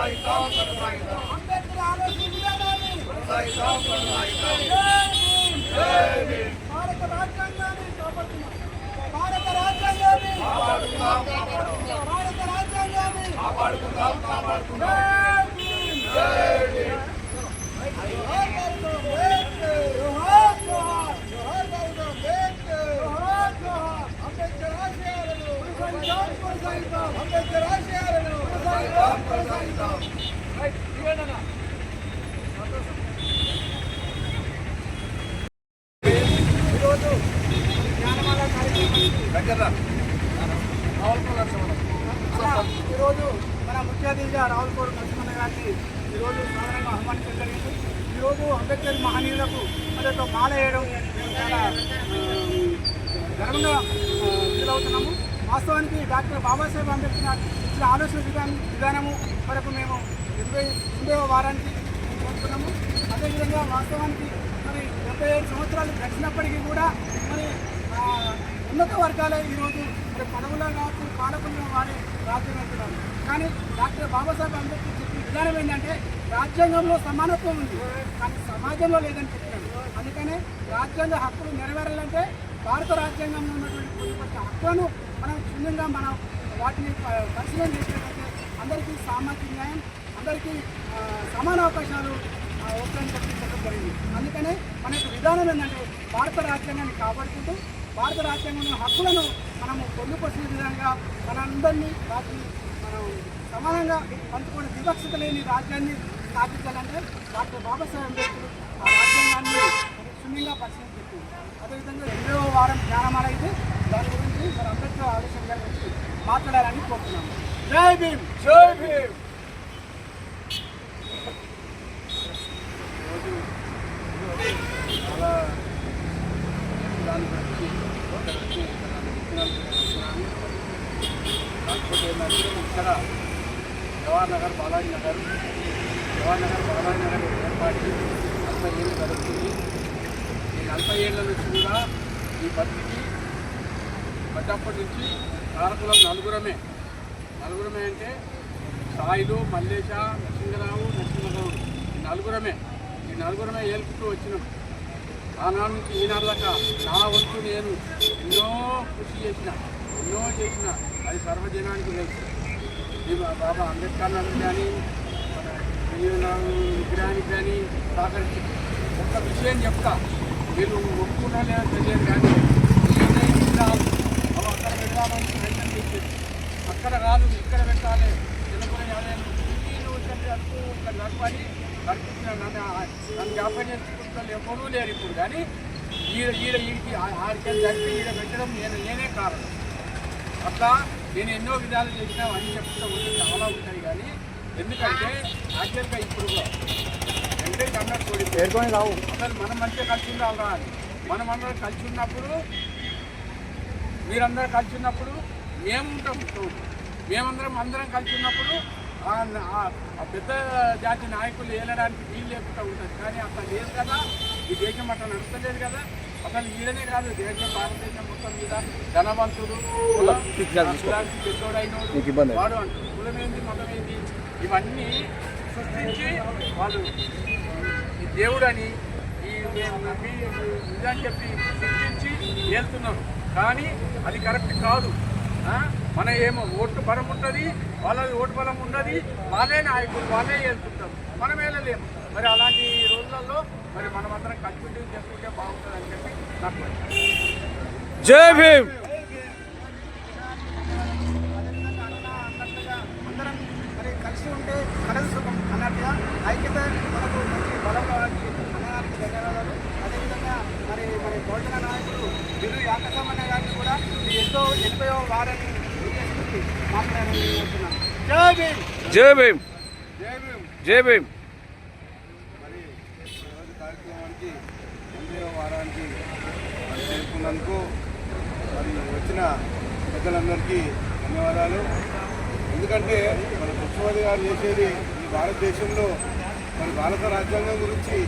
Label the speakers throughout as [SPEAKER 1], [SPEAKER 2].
[SPEAKER 1] అంబేద్కర్ ఆలోచన విధానాన్ని భారత రాజ్యాంగాన్ని కాపాడుతున్నాం. భారత రాజ్యాంగాన్ని అంబేద్కర్ ఆశయాలను ఈరోజు జ్ఞానమాల ఈరోజు మన ముఖ్య అతిథిగా రావులకోట లక్ష్మణ గారిని ఈరోజు సాధారణంగా ఆహ్వానించడం జరిగింది. ఈరోజు అంబేద్కర్ మహనీయులకు మనతో మాల వేయడం మేము చాలా గర్వంగా ఫీల్ అవుతున్నాము. వాస్తవానికి డాక్టర్ బాబాసాహెబ్ అంబేద్కర్ ఇచ్చిన ఆలోచన విధానము వరకు మేము 88వ వారానికి కోరుతున్నాము. అదేవిధంగా వాస్తవానికి మరి 77 సంవత్సరాలు గడిచినప్పటికీ కూడా మరి ఉన్నత వర్గాలే ఈరోజు మరి పదవుల్లో కావచ్చు పాలకులను వారి రాజ్యం వెళ్తున్నారు. కానీ డాక్టర్ బాబాసాహెబ్ అంబేద్కర్ చెప్పిన విధానం ఏంటంటే రాజ్యాంగంలో సమానత్వం ఉంది కానీ సమాజంలో లేదని చెప్తున్నాడు. అందుకనే రాజ్యాంగ హక్కులు నెరవేరాలంటే భారత రాజ్యాంగంలో ఉన్నటువంటి కొన్ని హక్కులను మనం క్షుణ్ణంగా మనం వాటిని పరిశీలన చేసినట్లయితే అందరికీ సామాజిక న్యాయం, అందరికీ సమాన అవకాశాలు వస్తాయని చెప్పడం జరిగింది. అందుకనే మన యొక్క విధానం ఏంటంటే భారత రాజ్యాంగాన్ని కాపాడుకుంటూ భారత రాజ్యాంగంలో హక్కులను మనము పొందుపరిచిన విధంగా మనందరినీ వాటిని మనం సమానంగా పంచుకునే వివక్షత లేని రాజ్యాన్ని స్థాపించాలంటే డాక్టర్ బాబాసాహెబ్ అంబేద్కర్ ఆ రాజ్యాంగాన్ని క్షుణ్ణంగా పరిశీలించారు. అదేవిధంగా 8వ వారం జ్ఞానమాల అయితే దాని గురించి మరి అంబేద్కర్ ఆలోచన గురించి మాట్లాడాలని కోరుతున్నాము. జై భీమ్, జై భీమ్.
[SPEAKER 2] చాలా దాని గురించి కాకపోతే ఏంటంటే ఇక్కడ జవహర్ నగర్ బాలాజీ నగర్ ఏర్పాటు 40 ఏళ్ళు జరుగుతుంది. ఈ 40 ఏళ్ళ నుంచి కూడా ఈ బతికి పడ్డప్పటి నుంచి కారకులం నలుగురమే అంటే సాయిలు, మల్లేశ, నరసింహరావు ఈ నలుగురమే ఏలుకుంటూ వచ్చినాం. ఆనాడు నుంచి ఈనాడు దాకా నా వంతు నేను ఎన్నో కృషి చేసిన అది సర్వజనానికి తెలుసు. బాబా అంబేద్కర్ నగర్ కానీ విగ్రహానికి కానీ సహకరించి ఒక్క విషయం చెప్తా, మీరు ఒప్పుకున్నా లేదో తెలియదు కానీ అక్కడ పెట్టాలని ప్రయత్నం చేసేది. అక్కడ కాదు ఇక్కడ పెట్టాలి తెలుగుని అనుకో ఇక్కడ నడపని నడిపించిన నన్ను జ్ఞాపకం చేసుకుంటారు ఎవరూ లేరు ఇప్పుడు. కానీ ఈడికి ఆడికెళ్ళి జరిపి ఈడ పెట్టడం నేనే కారణం. అట్లా నేను ఎన్నో విధాలు చేసినా అన్నీ చెప్తూ ఉంటే చాలా ఉంటాయి. కానీ ఎందుకంటే యాక్చువల్గా ఇప్పుడు అంటే అన్నట్టు పేర్కొని రావు అసలు మనం మంచిగా కలిసి ఉండాలి రా అని. మనం అందరం కలిసి ఉన్నప్పుడు మీరందరూ కలిసి ఉన్నప్పుడు మేము ఉంటాం. మేమందరం కలిసి ఉన్నప్పుడు ఆ పెద్ద జాతి నాయకులు ఏలడానికి వీలు లేకుండా ఉంటుంది. కానీ అట్లా లేదు కదా, ఈ దేశం అట్లా నడుస్తలేదు కదా. అసలు ఈడనే కాదు దేశం భారతదేశం మొత్తం మీద ధనవంతుడు పెద్దోడైనోడు వాడు అంటారు. కులమేంది మతమేంది ఇవన్నీ సృష్టించి వాళ్ళు దేవుడని ఈ నిజాన్ని చెప్పి సృష్టించి వెళ్తున్నారు. కానీ అది కరెక్ట్ కాదు. మన ఏమో ఓటు బలం ఉంటుంది, వాళ్ళది ఓటు బలం ఉన్నది, వాళ్ళే నాయకులు వాళ్ళే వెళ్తుంటారు, మనం వెళ్ళలేము. మరి అలాంటి రోజులలో మరి మనమందరం కలిసి చేసుకుంటే బాగుంటుంది అని చెప్పి నాకు
[SPEAKER 3] జై భీమ్.
[SPEAKER 1] అందరం మరి కలిసి ఉంటే కలసి సుఖం అన్నట్టుగా ఐక్యత మనకు మంచి బలం కావాలి అన్నదానికి ధన్యవాదాలు. అదేవిధంగా మరి బహుజన నాయకులు బిల్లు యాకసమన్న గారిని కూడా ఎంతో 80వ వారాన్ని ఉద్దేశించి మాట్లాడాలని కోరుతున్నాను. జై భీమ్,
[SPEAKER 3] జై భీమ్,
[SPEAKER 2] జై భీమ్,
[SPEAKER 3] జై భీమ్.
[SPEAKER 2] మరి ఈరోజు కార్యక్రమానికి 80వ వారానికి చేరుకున్నందుకు మరి వచ్చిన పెద్దలందరికీ ధన్యవాదాలు. ఎందుకంటే మన ముఖ్యమంత్రి గారు చేసేది ఈ భారతదేశంలో మరి భారత రాజ్యాంగం గురించి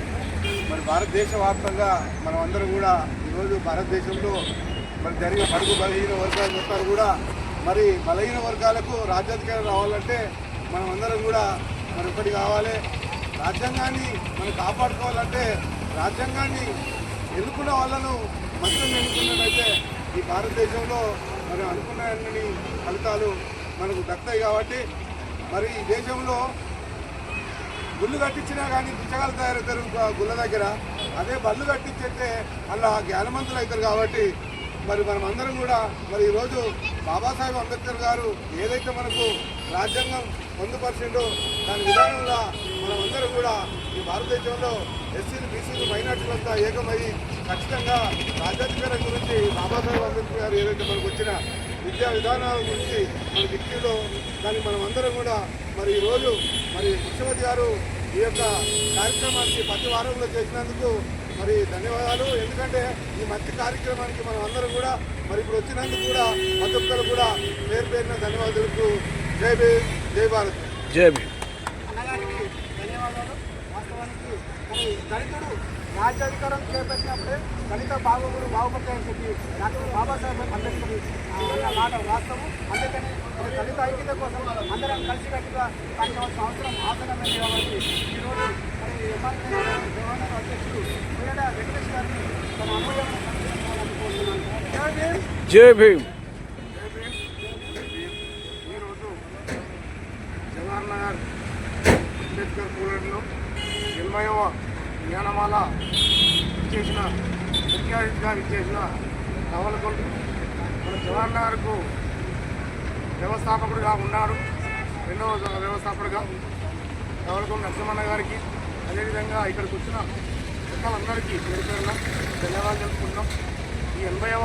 [SPEAKER 2] మరి భారతదేశ వ్యాప్తంగా మనం అందరూ కూడా ఈరోజు భారతదేశంలో మరి జరిగే బడుగు బలహీన వర్గాలు మొత్తాలు కూడా మరి బలహీన వర్గాలకు రాజ్యాధికారం రావాలంటే మనం అందరం కూడా
[SPEAKER 4] మరొకటి కావాలి. రాజ్యాంగాన్ని మనం కాపాడుకోవాలంటే రాజ్యాంగాన్ని ఎన్నుకున్న వాళ్ళను మంత్రులను ఎన్నుకున్నట్లయితే ఈ భారతదేశంలో మరి అనుకున్న అన్ని ఫలితాలు మనకు దక్కుతాయి. కాబట్టి మరి ఈ దేశంలో గుళ్ళు కట్టించినా కానీ పుచ్చకాలు తయారవుతారు గుళ్ళ దగ్గర, అదే బళ్ళు కట్టించేస్తే అలా జ్ఞానవంతులు అవుతారు. కాబట్టి మరి మనం అందరం కూడా మరి ఈరోజు బాబాసాహెబ్ అంబేద్కర్ గారు ఏదైతే మనకు రాజ్యాంగం పొందుపరిచిండో దాని విధానంగా మనం అందరం కూడా ఈ భారతదేశంలో ఎస్సీలు, బీసీలు, మైనార్టీలంతా ఏకమయ్యి ఖచ్చితంగా రాజ్యాధికారం గురించి బాబాసాహెబ్ అంబేద్కర్ గారు ఏదైతే మనకు వచ్చిన విద్యా విధానాల గురించి మన దిక్కిలో దాన్ని మనం అందరం కూడా మరి ఈరోజు మరి ముఖ్యమంత్రి గారు ఈ యొక్క కార్యక్రమానికి ప్రతి వారంలో చేసినందుకు మరి ధన్యవాదాలు. ఎందుకంటే ఈ మంచి కార్యక్రమానికి మనం అందరం కూడా మరి ఇప్పుడు వచ్చినందుకు కూడా ప్రతి ఒక్కరు కూడా పేరు పేరున ధన్యవాదాలు. జై భీమ్, జై భారత్.
[SPEAKER 3] జై భీమ్.
[SPEAKER 1] అన్నగారికి ధన్యవాదాలు. వాస్తవానికి మరి దళితుడు రాజ్యాధికారం చేపట్టినప్పుడే దళిత బాగుపడతాయని చెప్పి డాక్టర్ బాబాసాహెబ్ అంబేద్కర్ అన్న మాట వాస్తవం. అందుకని మరి దళిత ఐక్యత కోసం అందరం కలిసికట్టుగా పనిచేయాల్సిన అవసరం ఆసనమైంది. కాబట్టి ఈరోజు మరి గవర్నర్ అధ్యక్షుడు వీరడ వెంకటేష్ గారిని తన అమూల్యమైన సందేశాలను కోరుతున్నాను.
[SPEAKER 3] జై భీమ్.
[SPEAKER 4] ఈరోజు జవహర్లాల్ అంబేద్కర్ కూడలిలో 80వ జ్ఞానమాల ఇచ్చేసిన ముఖ్య అతిథిగా ఇచ్చేసిన నవలకొండ మన జవహర్లాల్కు వ్యవస్థాపకుడిగా ఉన్నాడు. రెండవ వ్యవస్థాపకుడిగా నవలకొండ నరసింహన్న గారికి, అదేవిధంగా ఇక్కడికి వచ్చిన పిల్లలందరికీ పేరు పేరున ధన్యవాదాలు తెలుపుకుంటున్నాం. ఈ 80వ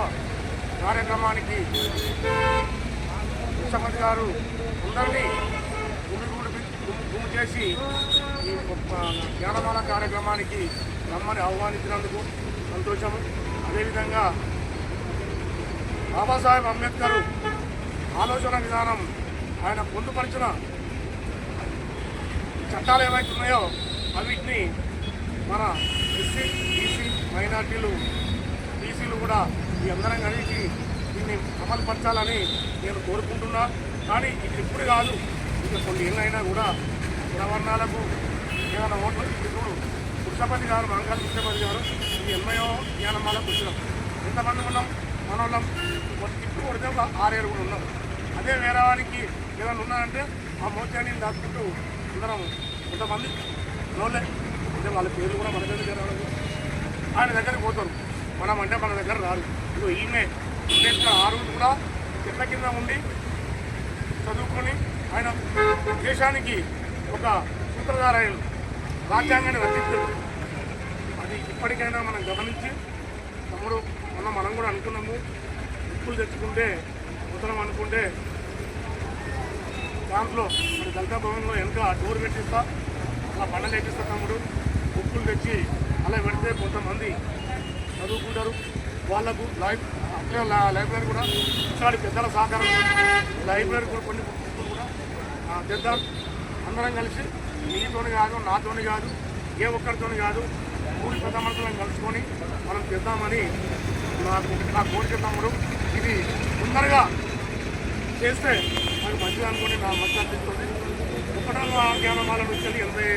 [SPEAKER 4] కార్యక్రమానికి ముఖ్యమంత్రి గారు అందరినీ గుమ్ము చేసి ఈ జ్ఞానమాల కార్యక్రమానికి రమ్మని ఆహ్వానించినందుకు సంతోషము. అదేవిధంగా బాబాసాహెబ్ అంబేద్కర్ ఆలోచన విధానం, ఆయన పొందుపరిచిన చట్టాలు ఏవైతున్నాయో అవిటిని మన ఎస్సీ, బీసీ, మైనార్టీలు, బీసీలు కూడా ఈ అందరం కలిసి దీన్ని అమలుపరచాలని నేను కోరుకుంటున్నా. కానీ ఇది ఇప్పుడు కాదు, ఇంకా కొన్ని ఏళ్ళైనా కూడా కులవర్ణాలకు ఏమైనా ఓట్లు ఇప్పుడు కృష్ణపతి గారు, మంగళ కృష్ణపతి గారు ఈ 80వ జ్ఞానమాలకు వచ్చినాం. ఎంతమంది ఉన్నాం మన వాళ్ళం ఇప్పుడు కొడితే ఒక 6-7 కూడా ఉన్నాం. అదే వేరే వారికి ఏమైనా ఉన్నారంటే ఆ మోత్యాన్ని దాచుకుంటూ అందరం కొంతమంది లోలే అంటే వాళ్ళ పేర్లు కూడా మన దగ్గర ఆయన దగ్గరికి పోతారు. మనం అంటే మన దగ్గర రాదు. ఇప్పుడు ఈమె అంబేద్కర్ 6 కూడా చెట్ల కింద ఉండి చదువుకొని ఆయన దేశానికి ఒక సూత్రధారాయలు రాజ్యాంగాన్ని రచించారు. అది ఇప్పటికైనా మనం గమనించి తమ్ముడు మనం కూడా అనుకున్నాము, ఉప్పులు తెచ్చుకుంటే ఉత్తరం అనుకుంటే దాంట్లో మరి దళిత భవన్లో వెనక డోర్ పెట్టిస్తా, అలా బండలు పెట్టిస్తా తమ్ముడు. ఉప్పులు తెచ్చి అలా పెడితే కొంతమంది చదువుకుంటారు. వాళ్ళకు లైబ్రరీ కూడా ఇట్లాంటి పెద్దల సహకారం, లైబ్రరీ కూడా కొన్ని బుక్స్ కూడా తెద్దాం. అందరం కలిసి నీతోని కాదు, నాతోని కాదు, ఏ ఒక్కరితోని కాదు, 3 పెద్ద మనుషులను కలుసుకొని మనం తెద్దామని నా కోరిక తమ్ముడు. ఇది తొందరగా చేస్తే నాకు మంచిగా అనుకుని నా మంచి అనిపిస్తుంది. 1వ జ్ఞానమాల నుంచి 80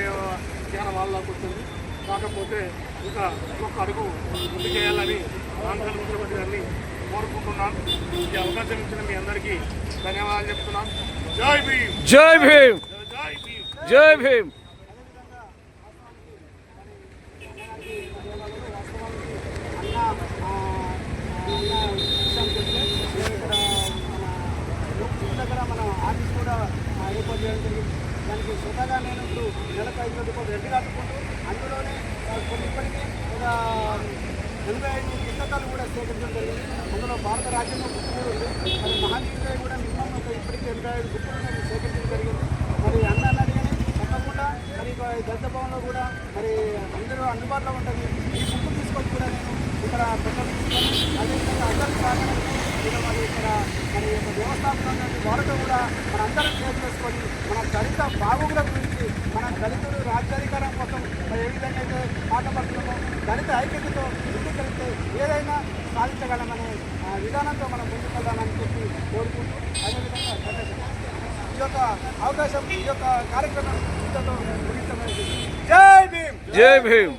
[SPEAKER 4] జ్ఞానమాలలోకి వస్తుంది. కాకపోతే ఇంకా ఒక్క అడుగు ముందు చేయాలని ఆంధ్ర ముఖ్యమంత్రి గారిని కోరుకుంటున్నాను. ఈ అవకాశం ఇచ్చిన మీ అందరికీ ధన్యవాదాలు చెప్తున్నాను. జై భీమ్,
[SPEAKER 3] జై భీమ్,
[SPEAKER 4] జై భీమ్,
[SPEAKER 3] జై భీమ్.
[SPEAKER 1] దగ్గర మన ఆఫీస్ కూడా ఏర్పాటు చేయడం జరిగింది. దానికి స్వతహాగా నేను ఇప్పుడు నెలకు 5,000 రూపాయలు రెడ్డి కట్టుకుంటూ అందులోనే కొన్నిప్పటికీ ఒక 85 పుస్తకాలు కూడా సేకరించడం జరిగింది. అందులో భారత రాజ్యాంగం బుక్ కూడా ఉంది. మరి మహానీయులే కూడా మినిమం ఒక ఇప్పటికీ 85 బుక్కులు సేకరించడం జరిగింది. మరి అన్నాన్ని అడిగానే తప్పకుండా మరి దళిత భవన్లో కూడా మరి అందరూ అందుబాటులో ఉంటుంది. ఈ బుక్ తీసుకొని కూడా నేను ఇక్కడ పెట్టాలని అదేవిధంగా అందరూ సహకారం మరి ఇక్కడ మరి యొక్క వ్యవస్థాపన వారితో కూడా మన అందరం షేర్ చేసుకొని మన దళిత బాగోగుల గురించి మన దళితులు రాజ్యాధికారం కోసం మరి ఏ విధంగా అయితే పాటపడుతున్నామో దళిత ఐక్యతతో ముందుకెళ్తే ఏదైనా సాధించగలమనే విధానంతో మనం ముందుకెళ్దామని చెప్పి కోరుకుంటూ అదేవిధంగా ఈ యొక్క అవకాశం ఈ యొక్క కార్యక్రమం ఇంతతో ముగిస్తామని జై భీమ్.
[SPEAKER 3] జై భీమ్.